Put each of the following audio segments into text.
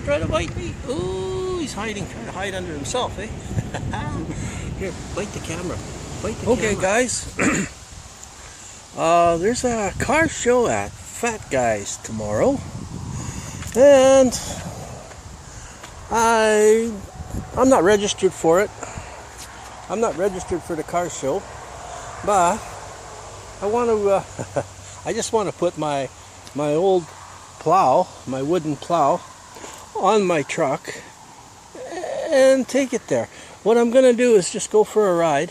gonna try to bite me. Ooh, he's hiding, trying to hide under himself, eh? Here, bite the camera. Bite the camera. Okay, guys. There's a car show at Fat Guys tomorrow, and I'm not registered for it. I'm not registered for the car show, but I want to. I just want to put my old plow, my wooden plow, on my truck and take it there. What I'm gonna do is just go for a ride.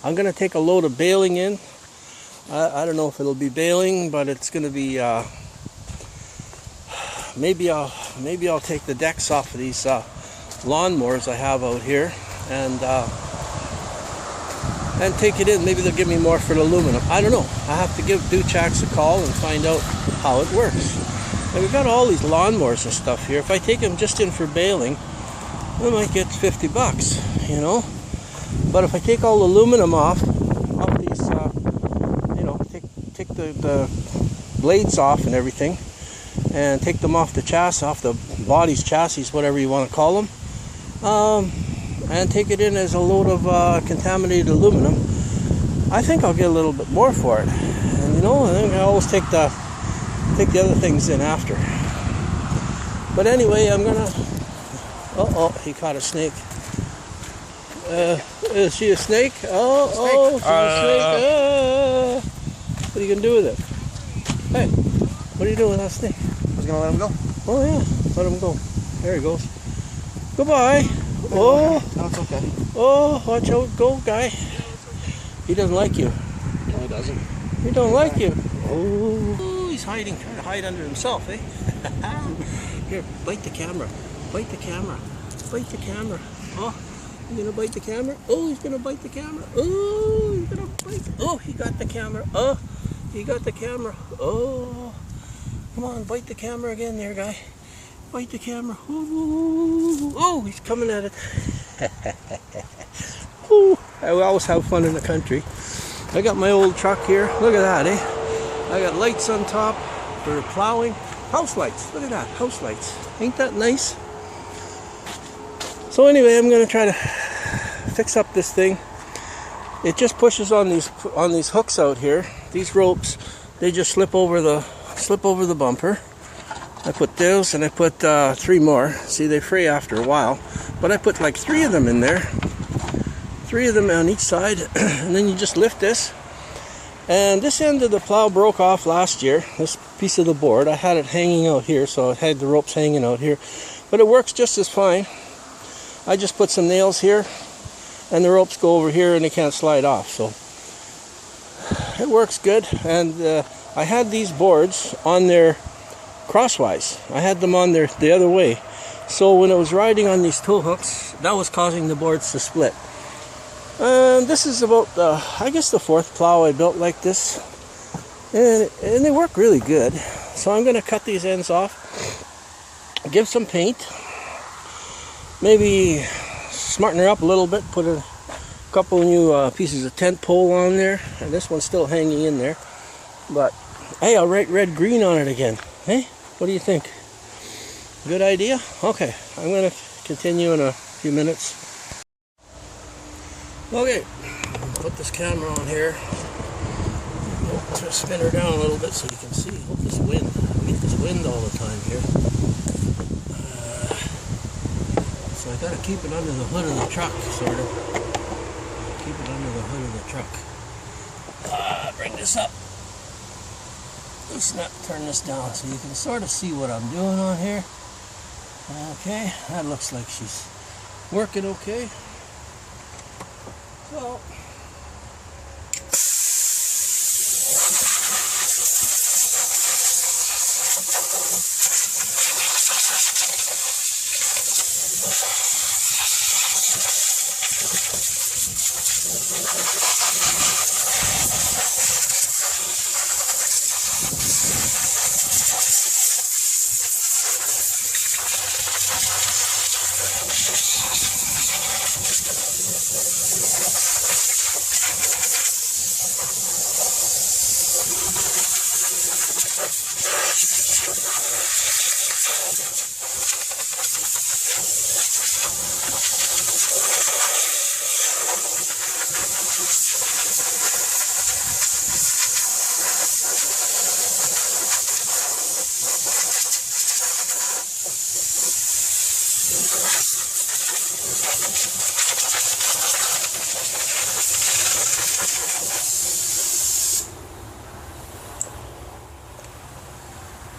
I'm gonna take a load of baling in. I don't know if it'll be baling, but it's gonna be maybe I'll take the decks off of these lawnmowers I have out here and take it in. Maybe they'll give me more for the aluminum. I don't know. I have to give Duchacks a call and find out how it works. And we've got all these lawnmowers and stuff here. If I take them just in for baling, I might get 50 bucks, you know. But if I take all the aluminum off these, take the blades off and everything, and take them off the chassis, off the body's chassis, whatever you want to call them, and take it in as a load of contaminated aluminum, I think I'll get a little bit more for it. And you know, I think I always take the other things in after. But anyway, I'm gonna. Oh, he caught a snake. Is she a snake? Oh, she's a snake. What are you gonna do with it? Hey, what are you doing with that snake? I was gonna let him go. Oh yeah, let him go. There he goes. Goodbye. Oh, no, it's okay. Oh, watch out, go, guy. He doesn't like you. No, he doesn't. He don't like you. Oh, he's hiding, trying to hide under himself, eh? Here, bite the camera. Bite the camera. Bite the camera. Oh, you gonna bite the camera? Oh, he's gonna bite the camera. Oh, he's gonna bite. Oh, he got the camera. Oh, he got the camera. Oh, come on, bite the camera again there, guy. Bite the camera. Oh, he's coming at it. Ooh, I always have fun in the country. I got my old truck here. Look at that, eh? I got lights on top for plowing. House lights. Look at that, house lights. Ain't that nice? So anyway, I'm going to try to fix up this thing. It just pushes on these hooks out here. These ropes, they just slip over the bumper. I put those and I put 3 more. See, they fray after a while. But I put like 3 of them in there. 3 of them on each side. And then you just lift this. And this end of the plow broke off last year. This piece of the board. I had it hanging out here, so I had the ropes hanging out here. But it works just as fine. I just put some nails here. And the ropes go over here and they can't slide off. So it works good. And I had these boards on there crosswise. I had them on there the other way. So when it was riding on these tow hooks, that was causing the boards to split. And this is about I guess the 4th plow I built like this. And they work really good. So I'm going to cut these ends off. Give some paint. Maybe smarten her up a little bit. Put a couple new pieces of tent pole on there. And this one's still hanging in there. But hey, I'll write red green on it again. Hey? What do you think? Good idea? Okay, I'm going to continue in a few minutes. Okay, put this camera on here. Try to spin her down a little bit so you can see. Hope this wind. I get this wind all the time here. So I got to keep it under the hood of the truck, sort of. Keep it under the hood of the truck. Bring this up. Let's not turn this down so you can sort of see what I'm doing on here. Okay, that looks like she's working okay. So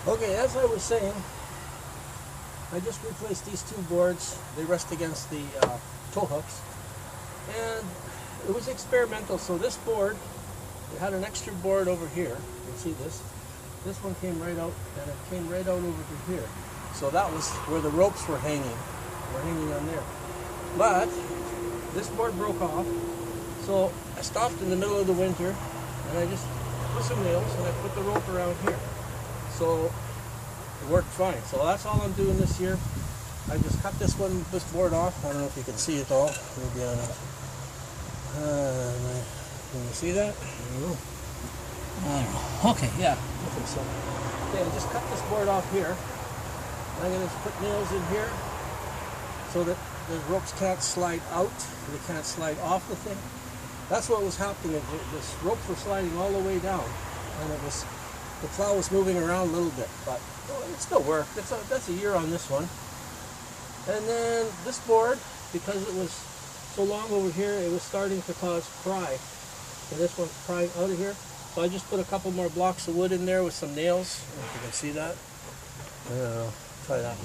Okay, as I was saying, I just replaced these two boards. They rest against the tow hooks. And it was experimental, so this board, it had an extra board over here. You can see this. This one came right out, and it came right out over to here. So that was where the ropes were hanging. Were hanging on there. But this board broke off, so I stopped in the middle of the winter, and I just put some nails, and I put the rope around here. So it worked fine. So that's all I'm doing this year. I just cut this board off. I don't know if you can see it all. Maybe on can you see that? I don't know. Okay, yeah, I think so. Okay, I just cut this board off here. I'm going to put nails in here so that the ropes can't slide out. They can't slide off the thing. That's what was happening. The ropes were sliding all the way down, and the plow was moving around a little bit, but it still worked. That's a year on this one. And then this board, because it was so long over here, it was starting to cause pry. And this one's prying out of here. So I just put a couple more blocks of wood in there with some nails. I don't know if you can see that. I don't know. Try that.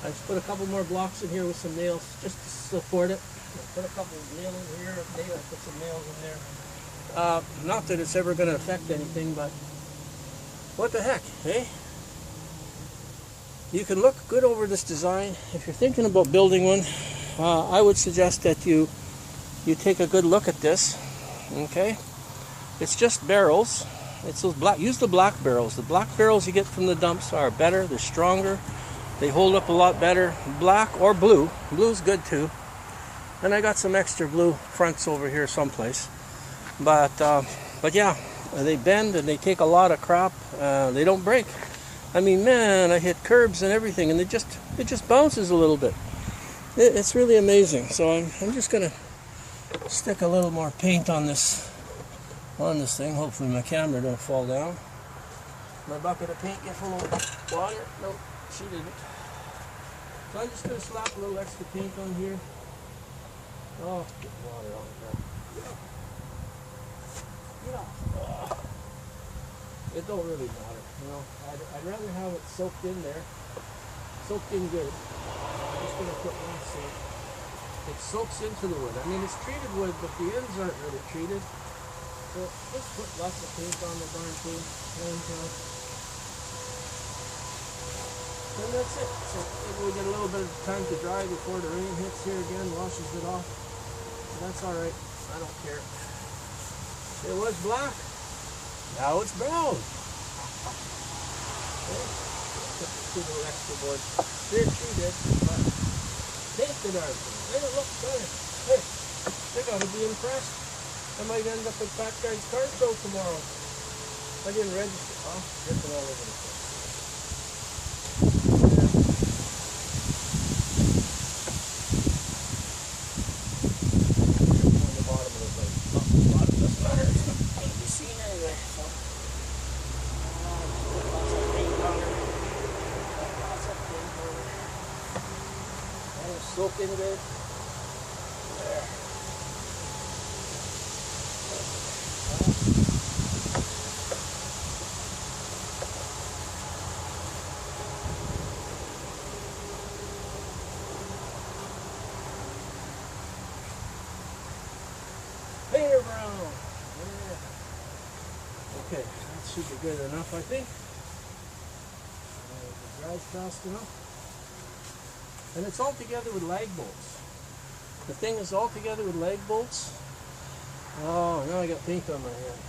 I just put a couple more blocks in here with some nails just to support it. I put a couple of nails in here. I put some nails in there. Not that it's ever going to affect anything, but what the heck, eh? You can look good over this design. If you're thinking about building one, I would suggest that you take a good look at this. Okay, it's just barrels. It's those black. Use the black barrels. The black barrels you get from the dumps are better. They're stronger. They hold up a lot better. Black or blue. Blue's good too. And I got some extra blue fronts over here someplace. But yeah, they bend and they take a lot of crap. They don't break. I mean, man, I hit curbs and everything, and it just bounces a little bit. It's really amazing. So I'm just gonna stick a little more paint on this thing. Hopefully my camera don't fall down. My bucket of paint get full of water. Nope, she didn't. So I'm just gonna slap a little extra paint on here. Oh, get water on there. Yeah. It don't really matter, you know. I'd rather have it soaked in there, soaked in good. I'm just gonna put one so it soaks into the wood. I mean, it's treated wood, but the ends aren't really treated. So just put lots of paint on the darn thing, and that's it. So maybe we get a little bit of time to dry before the rain hits here again, washes it off. But that's all right. I don't care. It was black. Now it's brown. Okay. Put two little extra boards. They're treated, but paint the darn thing. They don't look better. Hey, they gotta be impressed. I might end up at Backyard's car show tomorrow. I didn't register. Oh, dripping all over the place. Yeah. On the bottom of the plate. Oh, the bottom doesn't matter. It's not going to be seen anyway. So, lots of paint on her. Lots of paint on her. And it's soaking good. There. Painter brown. Yeah. Okay, that should be good enough, I think. It dries fast enough. And it's all together with lag bolts. The thing is all together with lag bolts. Oh, now I got paint on my hand.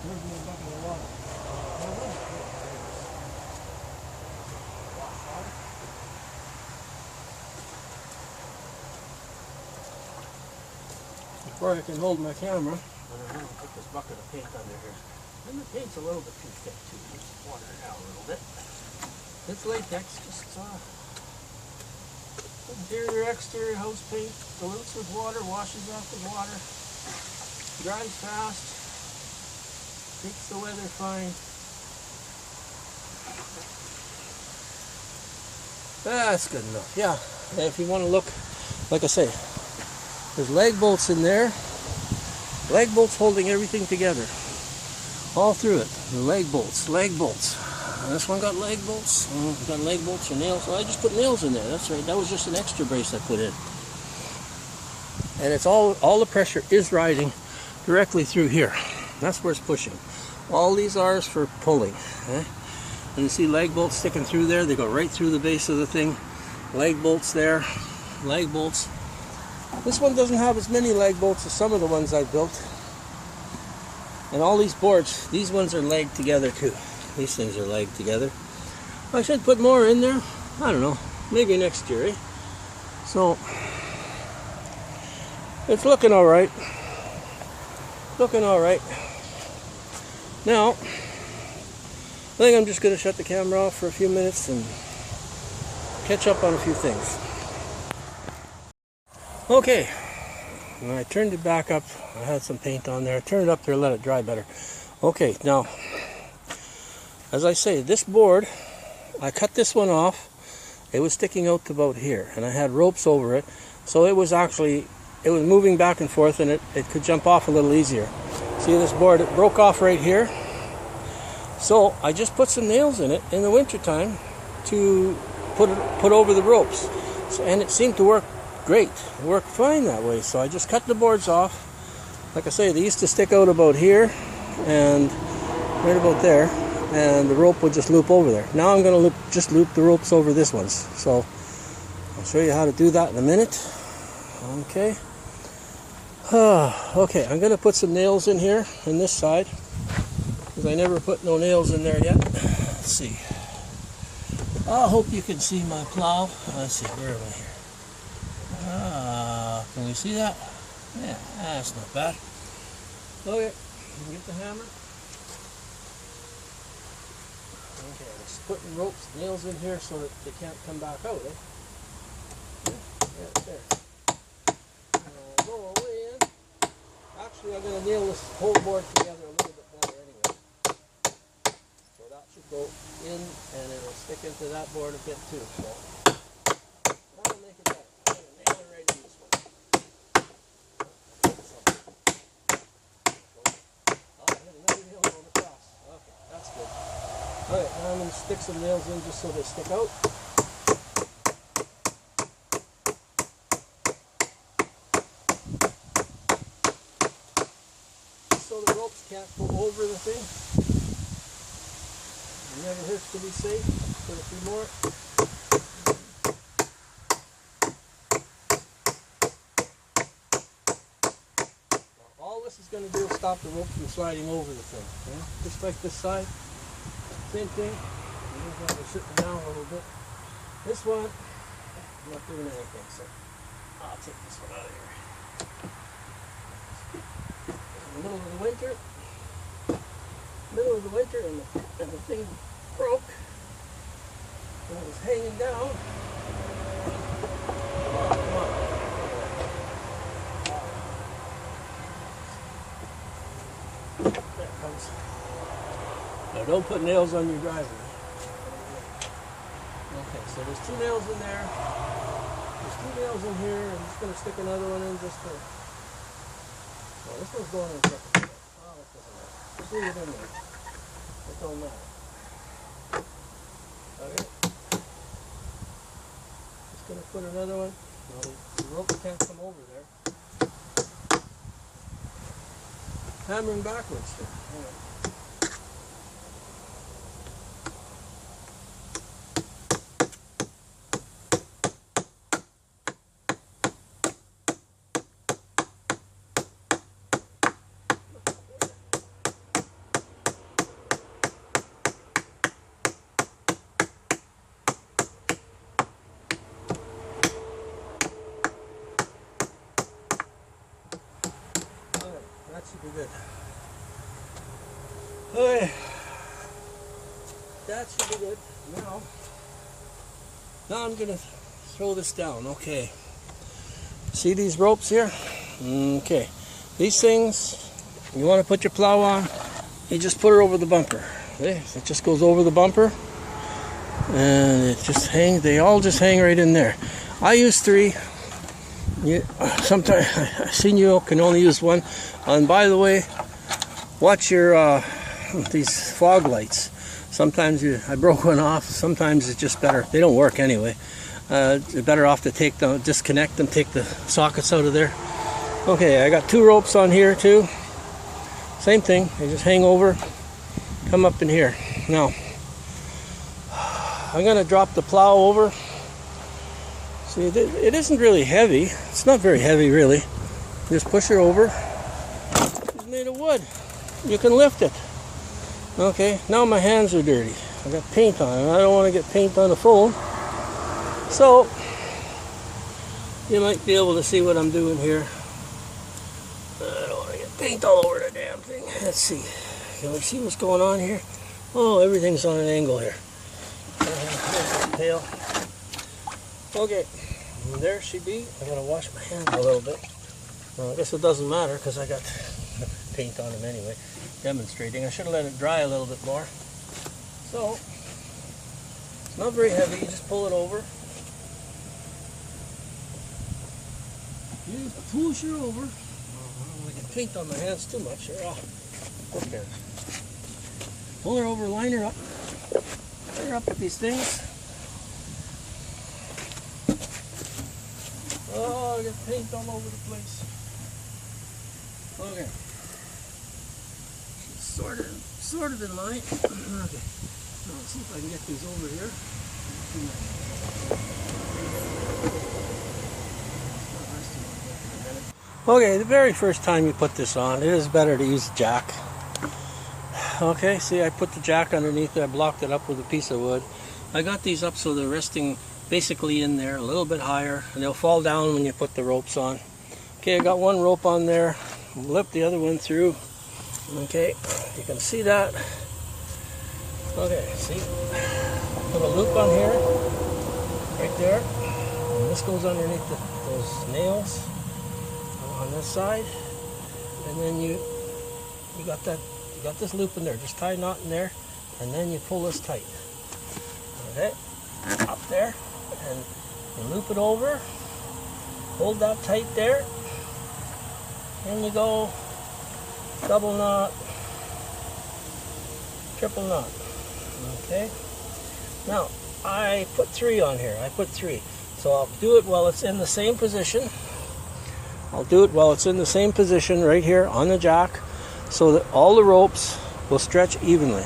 Where's my bucket of water? Before I can hold my camera, I'm going to put this bucket of paint under here. And the paint's a little bit too thick too. Just water it out a little bit. It's latex, just interior, exterior house paint. Dilutes with water, washes off with water. Dries fast. Keeps the weather fine. That's good enough. Yeah. And if you want to look, like I say, there's lag bolts in there. Lag bolts holding everything together. All through it. The lag bolts, lag bolts. And this one got lag bolts. Got lag bolts or nails. Well, I just put nails in there. That's right. That was just an extra brace I put in. And it's all the pressure is riding directly through here. That's where it's pushing. All these R's for pulling. And you see lag bolts sticking through there. They go right through the base of the thing. Lag bolts there. Lag bolts. This one doesn't have as many lag bolts as some of the ones I've built. And all these boards, these ones are lagged together too. These things are lagged together. I should put more in there. I don't know. Maybe next year, eh? So, it's looking alright. Looking alright. Now, I think I'm just going to shut the camera off for a few minutes and catch up on a few things. Okay. And I turned it back up. I had some paint on there. I turned it up there, let it dry better. Okay, now, as I say, this board, I cut this one off. It was sticking out to about here, and I had ropes over it, so it was moving back and forth, and it could jump off a little easier. See this board, it broke off right here. So I just put some nails in it in the wintertime to put over the ropes. And it seemed to work great. It worked fine that way. So I just cut the boards off. Like I say, they used to stick out about here and right about there, and the rope would just loop over there. Now I'm going to just loop the ropes over this ones. So I'll show you how to do that in a minute. Okay. Okay, I'm going to put some nails in here on this side, because I never put no nails in there yet. Let's see. I hope you can see my plow. Let's see, where am I here? Can you see that? Yeah, that's not bad. Okay, get the hammer. Okay, just putting ropes, nails in here so that they can't come back out, eh? Yeah, there. Go away in. Actually, I'm going to nail this whole board together a little bit better anyway. So that should go in, and it'll stick into that board a bit too. So that'll make it better. I'm going to nail it right in this one. Oh, I hit another nail going across. Okay, that's good. Alright, now I'm going to stick some nails in just so they stick out. So the ropes can't go over the thing. It never hurts to be safe. Put a few more. Now, all this is going to do is stop the rope from sliding over the thing. Okay? Just like this side. Same thing. I'm sitting down a little bit. This one, I'm not doing anything, so I'll take this one out of here. In the middle of the winter, and the thing broke, and it was hanging down. Come on. There it comes. Now don't put nails on your driveway. Okay, so there's two nails in there. There's two nails in here. I'm just going to stick another one in just for... Well, this one's going in separate. Oh, that doesn't matter. Just leave it in there. It don't matter. Okay. Just going to put another one. Now the rope can't come over there. Hammering backwards here. Hang on. That should be good. Okay. That should be good. Now, Now I'm gonna throw this down. Okay. See these ropes here? Okay. These things, you want to put your plow on, you just put it over the bumper. Okay? It just goes over the bumper, and it just hangs. They all just hang right in there. I use 3. Sometimes I've seen you can only use 1. And by the way, watch your these fog lights. Sometimes I broke one off. Sometimes it's just better. They don't work anyway. It's better off to disconnect them, take the sockets out of there. Okay, I got 2 ropes on here too. Same thing. They just hang over, come up in here. Now, I'm gonna drop the plow over. See, it isn't really heavy. It's not very heavy, really. Just push it over. It's made of wood. You can lift it. Okay, now my hands are dirty. I got paint on them. I don't want to get paint on the phone. So, you might be able to see what I'm doing here. I don't want to get paint all over the damn thing. Let's see. Can we see what's going on here? Oh, everything's on an angle here. Here's the tail. Okay, and there she be. I gotta wash my hands a little bit. Well, I guess it doesn't matter because I got paint on them anyway. Demonstrating. I should have let it dry a little bit more. So, it's not very heavy. You just pull it over. You just push it over. I don't want to get paint on my hands too much here. Okay. Pull her over, line her up. Line her up with these things. Oh, I got paint all over the place. Okay. Sort of in line. Okay. Now let's see if I can get these over here. Okay, the very first time you put this on, it is better to use a jack. Okay, see, I put the jack underneath it. I blocked it up with a piece of wood. I got these up so they're resting basically in there, a little bit higher, and they'll fall down when you put the ropes on. Okay, I got one rope on there. Lift the other one through. Okay, you can see that. Okay, see? Put a loop on here, right there. And this goes underneath those nails on this side. And then you got this loop in there. Just tie a knot in there, and then you pull this tight. Okay, up there, and you loop it over. Hold that tight there, and you go double knot, triple knot. Okay. Now I put 3 on here. I put 3. So I'll do it while it's in the same position. I'll do it while it's in the same position right here on the jack, so that all the ropes will stretch evenly.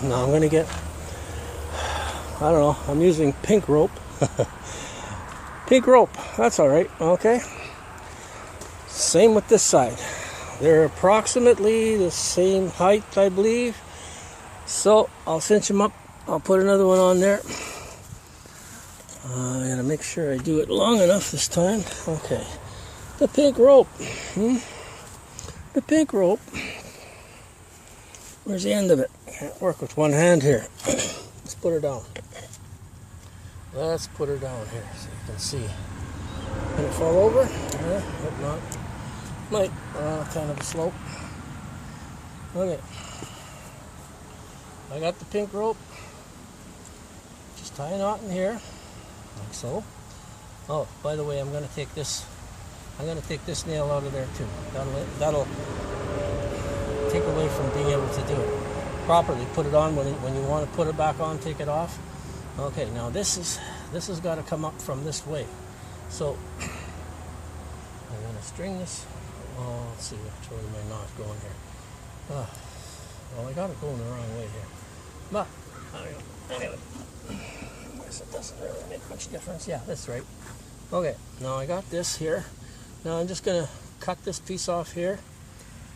Now I'm going to get, I don't know, I'm using pink rope. Pink rope, that's alright. Okay. Same with this side. They're approximately the same height, I believe. So I'll cinch them up. I'll put another one on there. I'm going to make sure I do it long enough this time. Okay. The pink rope. The pink rope. Where's the end of it? Can't work with one hand here. Let's put her down. Let's put her down here so you can see. Can it fall over? Hope not. Might. Kind of a slope. Okay. I got the pink rope. Just tie a knot in here, like so. Oh, by the way, I'm going to take this nail out of there too. That'll take away from being able to do it properly. Put it on when you want to put it back on. Take it off. Okay, now this has got to come up from this way. So I'm going to string this. Oh, let's see which way my knot going here. Well, I got it going the wrong way here. But anyway, I guess it doesn't really make much difference. Yeah, that's right. Okay, now I got this here. Now I'm just going to cut this piece off here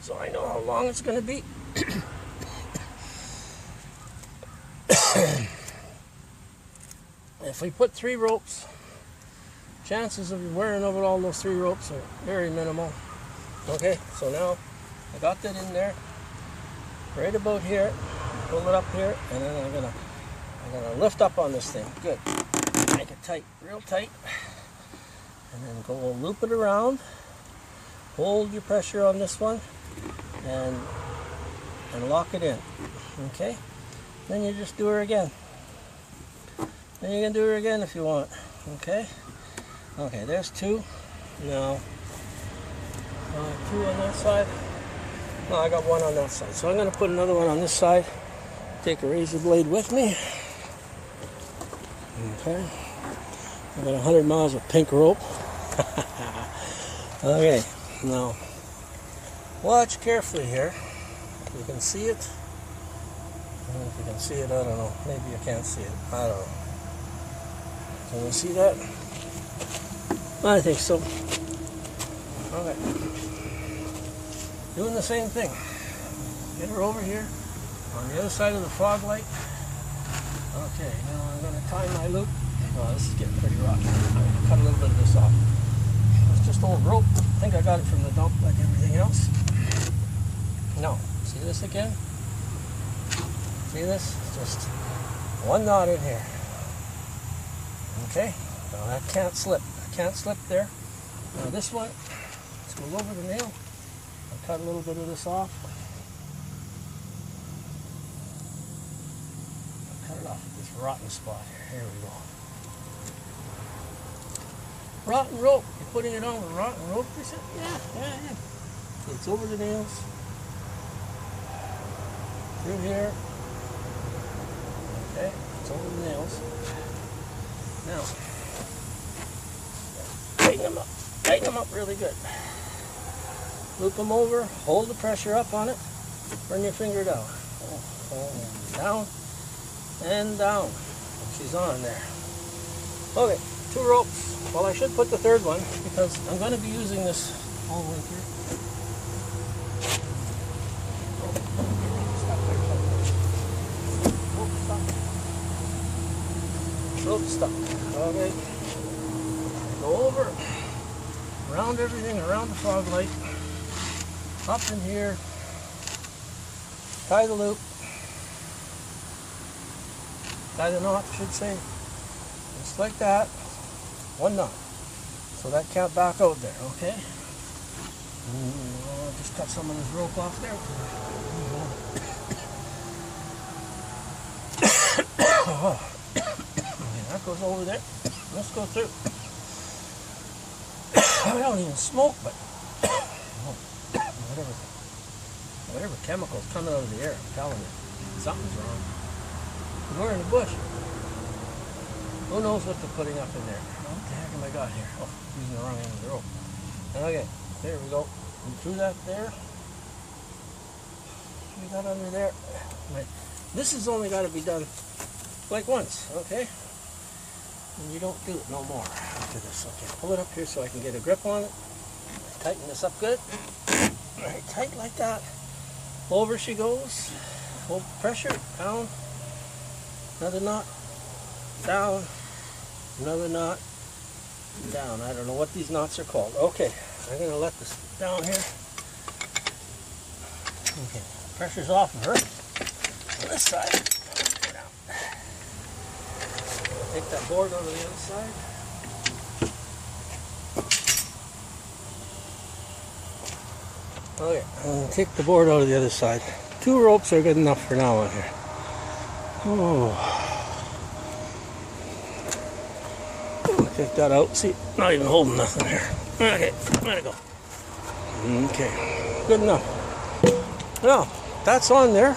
so I know how long it's going to be. If we put 3 ropes, chances of you wearing over all those 3 ropes are very minimal. Okay, so now I got that in there, right about here. Pull it up here, and then I'm gonna lift up on this thing. Good. Make it tight, real tight. And then go loop it around. Hold your pressure on this one and lock it in. Okay? Then you just do her again. Then you can do her again if you want. Okay? Okay, there's two. Now, two on that side. No, I got one on that side. So I'm going to put another one on this side. Take a razor blade with me. Okay. I got 100 miles of pink rope. Okay, now watch carefully here. You can see it. I don't know if you can see it, I don't know. Maybe you can't see it. I don't know. Can you see that? I think so. Okay. Doing the same thing. Get her over here on the other side of the fog light. Okay, now I'm going to tie my loop. Oh, this is getting pretty rough. I'm going to cut a little bit of this off. It's just old rope. I think I got it from the dump like everything else. Now, see this again? See this? It's just one knot in here. Okay, now that can't slip. That can't slip there. Now this one, let's go over the nail. I'll cut a little bit of this off. I'll cut it off at this rotten spot here. Here we go. Rotten rope. You're putting it on with rotten rope? They said, yeah. It's over the nails. Through here. Okay, it's over the nails. Now, tighten them up really good. Loop them over, hold the pressure up on it, bring your finger down. Down and down. She's on there. Okay, 2 ropes. Well, I should put the third one because I'm going to be using this all winter. Rope stuck. Okay. Go over, around everything, around the fog light, up in here, tie the loop, tie the knot, I should say, just like that, one knot, so that can't back out there, okay? I'll just cut some of this rope off there. Okay, that goes over there. Let's go through. I don't even smoke, but whatever chemicals coming out of the air, I'm telling you, something's wrong. We're in the bush. Who knows what they're putting up in there? What the heck have I got here? Oh, using the wrong end of the rope. Okay, there we go. And through that there. We got under there. Right. This has only got to be done like once, okay? And you don't do it no more after this. Okay, pull it up here so I can get a grip on it. Tighten this up good. Right, tight like that. Over she goes. Hold pressure. Down. Another knot. Down. Another knot. Down. I don't know what these knots are called. Okay, I'm going to let this down here. Okay, pressure's off of her. On this side. Take that board over the other side. Okay, and take the board out of the other side. 2 ropes are good enough for now on here. Oh. Take that out. See, not even holding nothing here. Okay, let it go. Okay, good enough. Now, that's on there.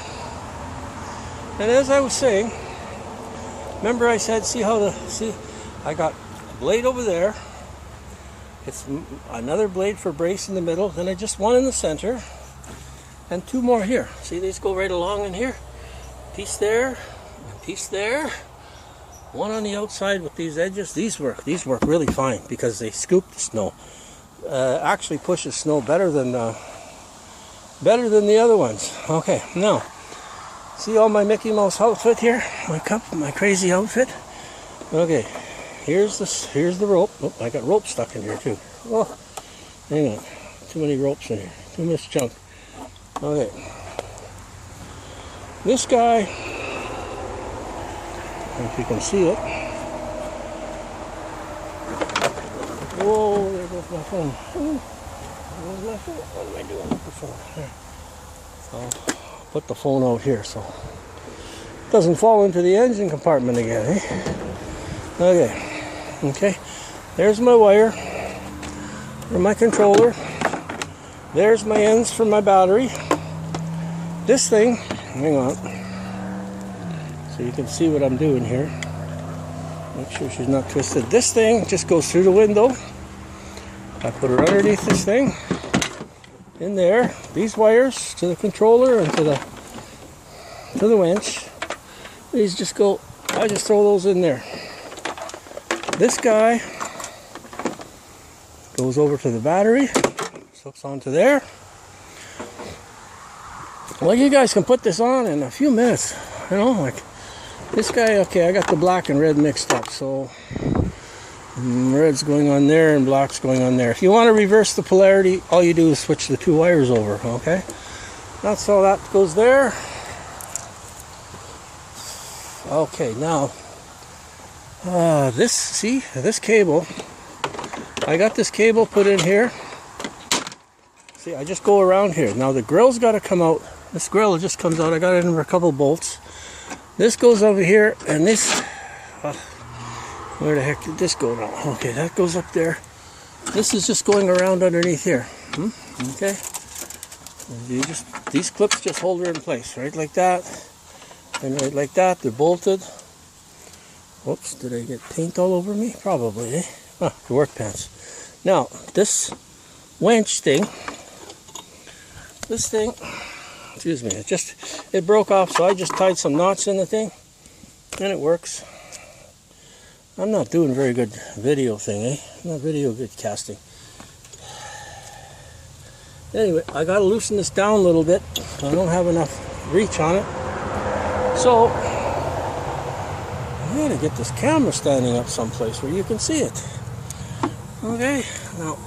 And as I was saying, remember I said, see, I got a blade over there. It's another blade for brace in the middle. Then I just one in the center. And 2 more here. See, these go right along in here. Piece there, piece there. One on the outside with these edges. These work really fine because they scoop the snow. Actually pushes snow better than the other ones. Okay, now, see all my Mickey Mouse outfit here? My crazy outfit? Okay, here's the rope. Oh, I got rope stuck in here too. Oh, hang on. Too many ropes in here. Too much junk. Okay. This guy, if you can see it, Whoa, there goes my phone. Where's my phone? What am I doing with the phone? Here. So, I'll put the phone out here so it doesn't fall into the engine compartment again, eh? Okay. There's my wire for my controller. There's my ends for my battery. This thing, hang on, so you can see what I'm doing here. Make sure she's not twisted. This thing just goes through the window. I put her underneath this thing, in there. These wires to the controller and to the winch. These just go, I just throw those in there. This guy goes over to the battery, hooks onto there. Well, you guys can put this on in a few minutes, you know, like this guy. Okay, I got the black and red mixed up, so red's going on there and black's going on there. If you want to reverse the polarity, all you do is switch the two wires over, okay? That's all that goes there. Okay, now, this cable, I got this cable put in here. See, I just go around here. Now the grill's got to come out. This grill just comes out. I got it in for a couple bolts. This goes over here, and this, where the heck did this go now? Okay, that goes up there. This is just going around underneath here. Okay. And these clips just hold her in place, right like that, and right like that. They're bolted. Whoops, did I get paint all over me? Probably, eh? The work pants. Now, this winch thing, excuse me, it broke off, so I just tied some knots in the thing, and it works. I'm not doing very good video thing, eh? Not video good casting. Anyway, I gotta loosen this down a little bit. I don't have enough reach on it. So, I gotta get this camera standing up someplace where you can see it. Okay, now,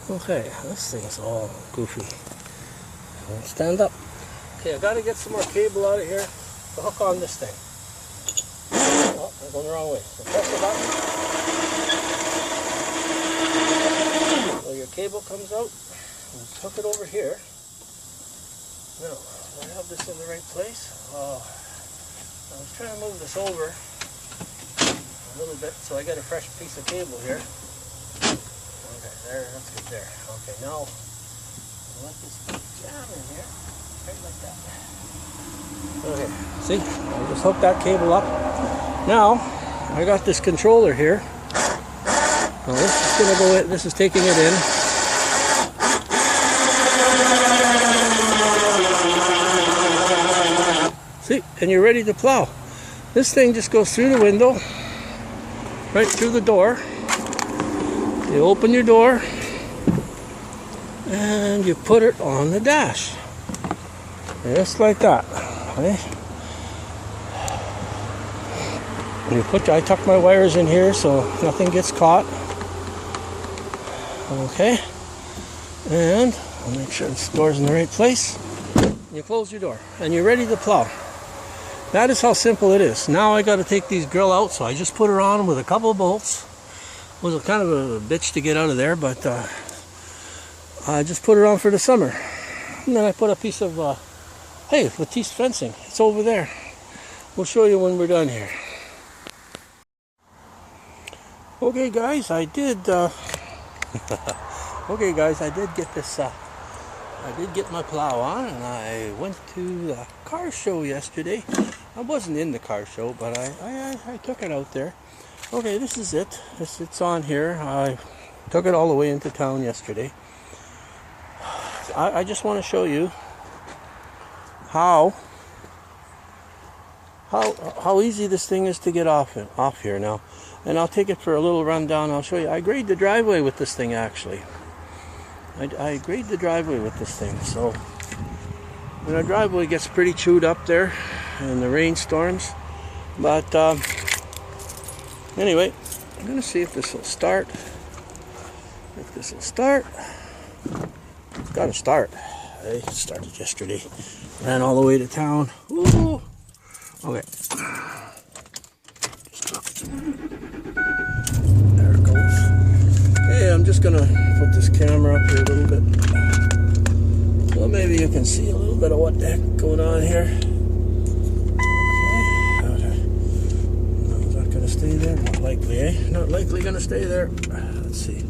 okay, this thing's all goofy. Stand up. Okay, I gotta get some more cable out of here to hook on this thing. Oh, I'm going the wrong way. So press the button. So your cable comes out. Let's hook it over here. Now, do I have this in the right place? Oh, I was trying to move this over a little bit so I get a fresh piece of cable here. Okay, there, that's good there. Okay, now I'll let this jam in here, right like that. Okay, see, I just hooked that cable up. Now, I got this controller here. Now this is gonna go in, this is taking it in. See, and you're ready to plow. This thing just goes through the window, right through the door. You open your door, and you put it on the dash. Just like that. Okay? I tuck my wires in here so nothing gets caught. Okay. And I'll make sure the door's in the right place. You close your door, and you're ready to plow. That is how simple it is. Now I got to take these grill out, so I just put her on with a couple of bolts. It was kind of a bitch to get out of there, but I just put her on for the summer. And then I put a piece of, hey, Latisse fencing. It's over there. We'll show you when we're done here. Okay, guys, I did. Okay, guys, I did get this. I did get my plow on, and I went to the car show yesterday. I wasn't in the car show, but I took it out there. Okay, this is it. It's on here. I took it all the way into town yesterday. I just want to show you how easy this thing is to get off here now. And I'll take it for a little rundown. I'll show you. I grade the driveway with this thing, actually. I grade the driveway with this thing. So when our driveway gets pretty chewed up there in the rainstorms. But anyway, I'm going to see if this will start. It's got to start. It started yesterday. Ran all the way to town. Ooh. Okay. There just gonna put this camera up here a little bit, so maybe you can see a little bit of what the heck going on here. Okay. No, is that gonna stay there? Not likely, eh? Not likely gonna stay there. Let's see.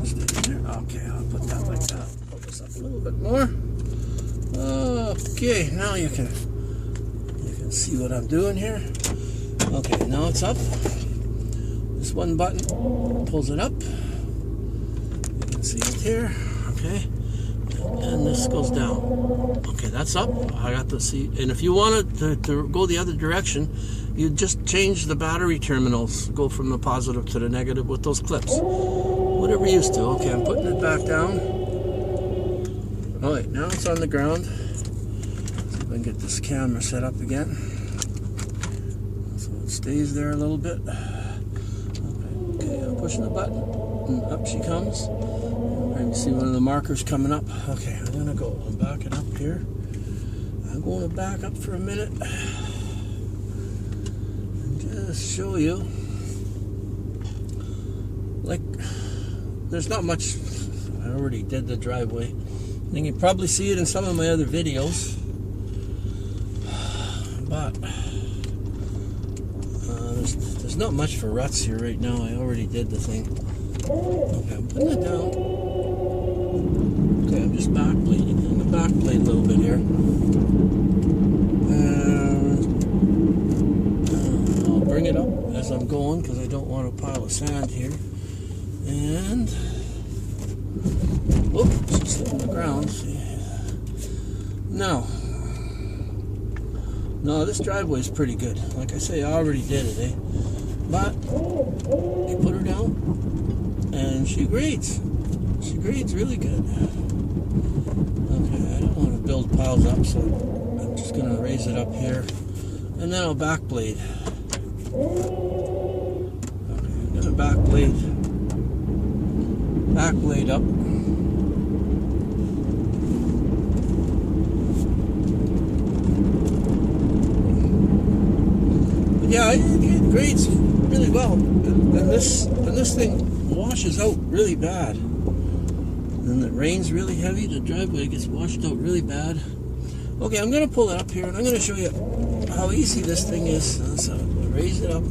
Stay there. Okay, I'll put that like that. Put this up a little bit more. Okay, now you can see what I'm doing here. Okay, now it's up. This one button pulls it up. You can see it here. Okay, and this goes down. Okay, that's up. I got to see. And if you wanted to go the other direction, you just change the battery terminals. Go from the positive to the negative with those clips. Whatever we're used to. Okay, I'm putting it back down. Alright, now it's on the ground. See if I can get this camera set up again. So it stays there a little bit. Okay, I'm pushing the button. And up she comes. And you see one of the markers coming up. Okay, I'm gonna go. I'm backing up here. I'm going to back up for a minute. And just show you. Like, there's not much. I already did the driveway. You can probably see it in some of my other videos, but there's not much for ruts here right now. I already did the thing. Okay, I'm putting it down. Okay, I'm just back blading. I'm gonna back blade a little bit here. And I'll bring it up as I'm going because I don't want a pile of sand here. And oops, it's hitting the ground. No, this driveway is pretty good. Like I say, I already did it, eh? But you put her down, and she grades. She grades really good. Okay, I don't want to build piles up, so I'm just going to raise it up here, and then I'll back blade. Okay, I'm going to back blade up. Yeah, it grades really well, and this thing washes out really bad. And it rains really heavy, the driveway gets washed out really bad. Okay, I'm going to pull it up here, and I'm going to show you how easy this thing is. So raise it up.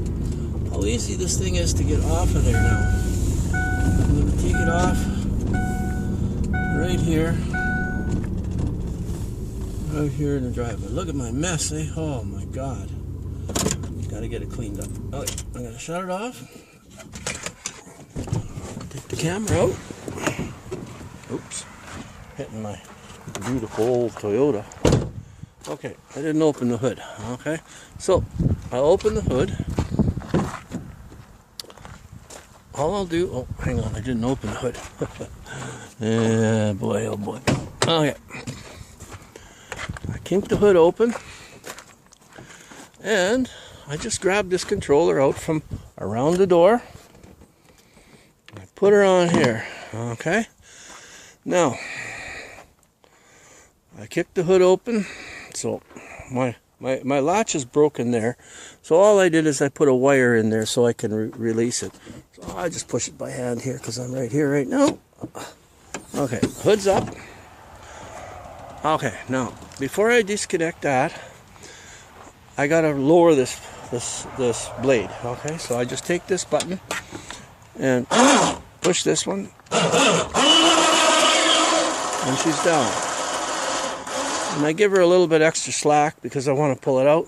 How easy this thing is to get off of there now. I'm going to take it off right here in the driveway. Look at my mess, eh? Oh my God. Gotta get it cleaned up. Okay, I'm gonna shut it off. Take the camera out. Oops. Hitting my beautiful old Toyota. Okay, I didn't open the hood. Okay, so I'll open the hood. All I'll do, oh, hang on, I didn't open the hood. Yeah, boy, oh boy. Okay. I kink the hood open. And I just grabbed this controller out from around the door. I put her on here. Okay. Now, I kicked the hood open. So my latch is broken there. So all I did is I put a wire in there so I can release it. So I just push it by hand here because I'm right here right now. Okay, hood's up. Okay, now before I disconnect that, I gotta lower this blade. Okay, so I just take this button and push this one, and she's down. And I give her a little bit extra slack because I want to pull it out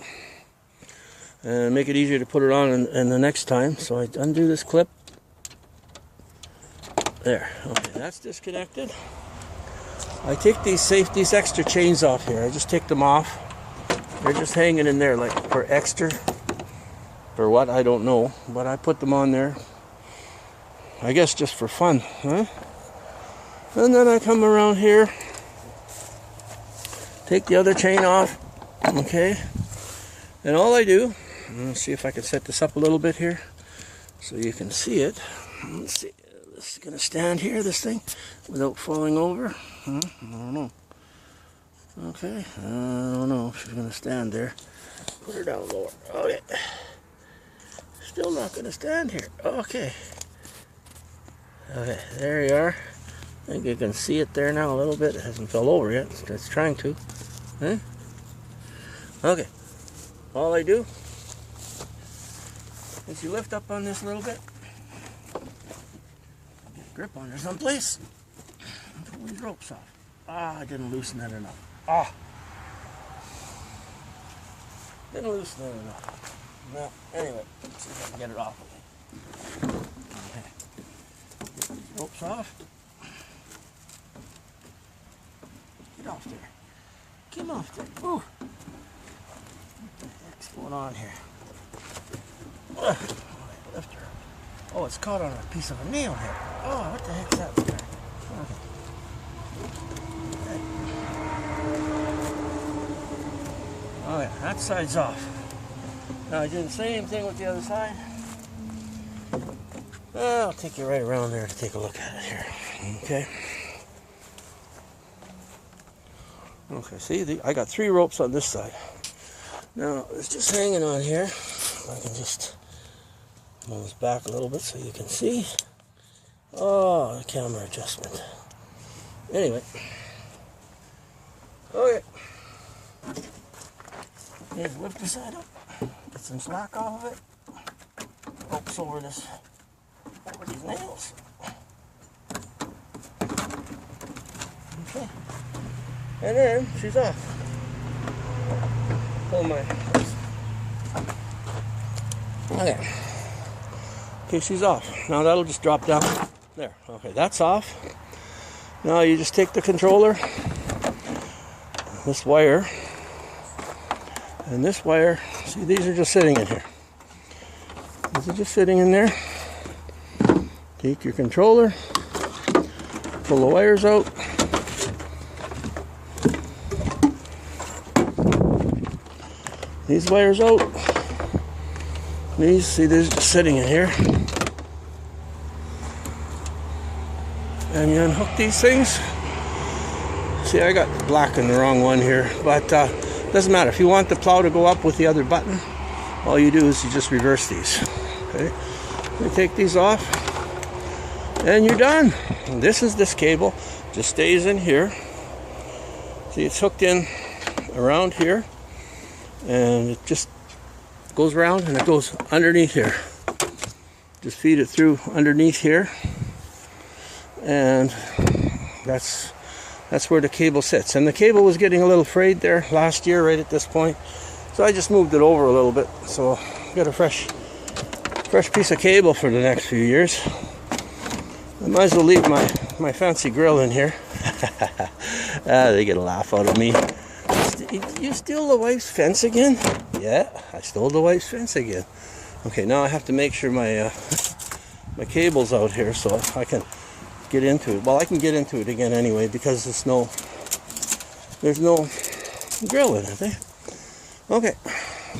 and make it easier to put it on in the next time. So I undo this clip. There. Okay, that's disconnected. I take these extra chains off here. I just take them off. They're just hanging in there like for extra. For what? I don't know. But I put them on there. I guess just for fun. Huh? And then I come around here. Take the other chain off. Okay. And all I do, let's see if I can set this up a little bit here so you can see it. Let's see. This is going to stand here, this thing, without falling over. I don't know. Okay. I don't know if she's going to stand there. Put her down lower. Okay. Still not going to stand here. Okay. Okay, there you are. I think you can see it there now a little bit. It hasn't fell over yet. It's trying to. Huh? Okay. All I do is you lift up on this a little bit. Grip on there someplace. Pull these ropes off. Ah, I didn't loosen that enough. Ah. Didn't loosen it enough. Well, anyway, let's see if I can get it off. Okay. Get these ropes off. Get off there. Get off there. Ooh. What the heck's going on here? Lift her. Oh, it's caught on a piece of a nail here. Oh, what the heck's that there? Okay. Oh yeah, that side's off. Now I do the same thing with the other side. I'll take you right around there to take a look at it here. Okay. Okay, see, I got 3 ropes on this side. Now it's just hanging on here. I can just move this back a little bit so you can see. Oh, the camera adjustment. Anyway. Okay. Here's lift the side up. Get some slack off of it. Ropes over these nails. Okay. And then she's off. Pull my. Okay. Okay, she's off. Now that'll just drop down. There. Okay, that's off. Now you just take the controller, this wire, and this wire. See, these are just sitting in here. These are just sitting in there. Take your controller, pull the wires out. These wires out. These, see, they're just sitting in here. And you unhook these things. See, I got black in the wrong one here, but doesn't matter. If you want the plow to go up with the other button, all you do is you just reverse these. Okay, you take these off, and you're done. And this cable just stays in here. See, it's hooked in around here, and it just goes around and it goes underneath here. Just feed it through underneath here, and that's where the cable sits. And the cable was getting a little frayed there last year right at this point, so I just moved it over a little bit, so I got a fresh piece of cable for the next few years. I might as well leave my fancy grill in here. They get a laugh out of me. You steal the wife's fence again? Yeah, I stole the wife's fence again. Okay, now I have to make sure my my cable's out here so I can get into it. Well, I can get into it again anyway because there's no grill in it. Eh? Okay,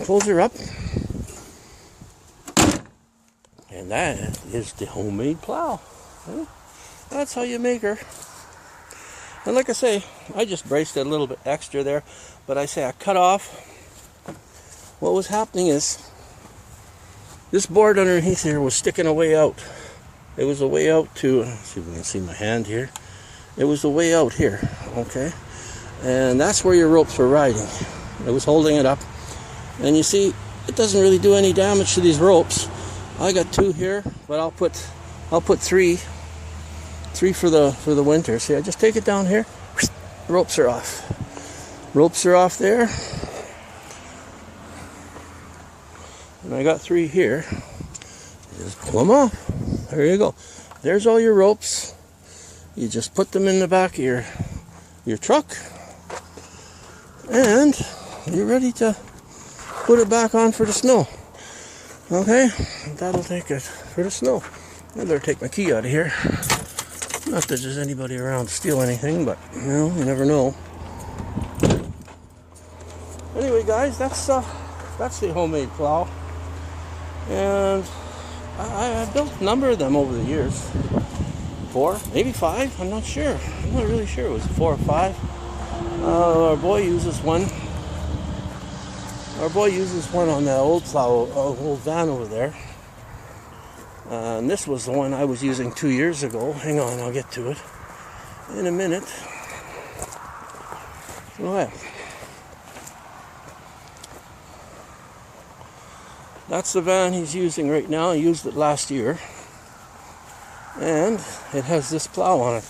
close her up. And that is the homemade plow. Eh? That's how you make her. And like I say, I just braced it a little bit extra there, but I cut off. What was happening is this board underneath here was sticking a way out. It was a way out to, let's see if you can see my hand here. It was a way out here, okay? And that's where your ropes were riding. It was holding it up. And you see, it doesn't really do any damage to these ropes. I got 2 here, but I'll put 3 for the winter. See, I just take it down here. Ropes are off. Ropes are off there. And I got 3 here. Just pull them off. There you go. There's all your ropes. You just put them in the back of your truck, and you're ready to put it back on for the snow. Okay, that'll take it for the snow. I better take my key out of here. Not that there's anybody around to steal anything, but you know, you never know. Anyway, guys, that's the homemade plow, and I built a number of them over the years. 4, maybe 5. I'm not sure. I'm not really sure. It was 4 or 5. Our boy uses one. Our boy uses one on that old plow, old van over there. And this was the one I was using 2 years ago. Hang on, I'll get to it in a minute. Go ahead. That's the van he's using right now. He used it last year. And it has this plow on it.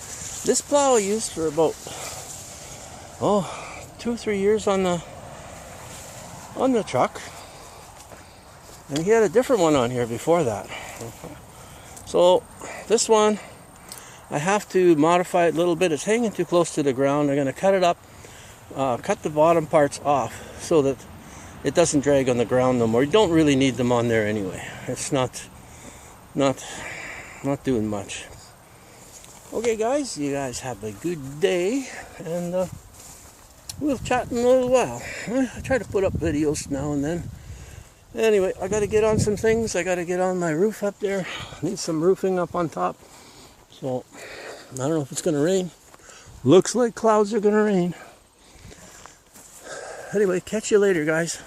This plow I used for about 2 or 3 years on the truck. And he had a different one on here before that. So this one, I have to modify it a little bit. It's hanging too close to the ground. I'm going to cut it up, cut the bottom parts off so that it doesn't drag on the ground no more. You don't really need them on there anyway. It's not doing much. Okay, guys, you guys have a good day, and we'll chat in a little while. I try to put up videos now and then. Anyway, I got to get on some things. I got to get on my roof up there. Need some roofing up on top. So, I don't know if it's going to rain. Looks like clouds are going to rain. Anyway, catch you later, guys.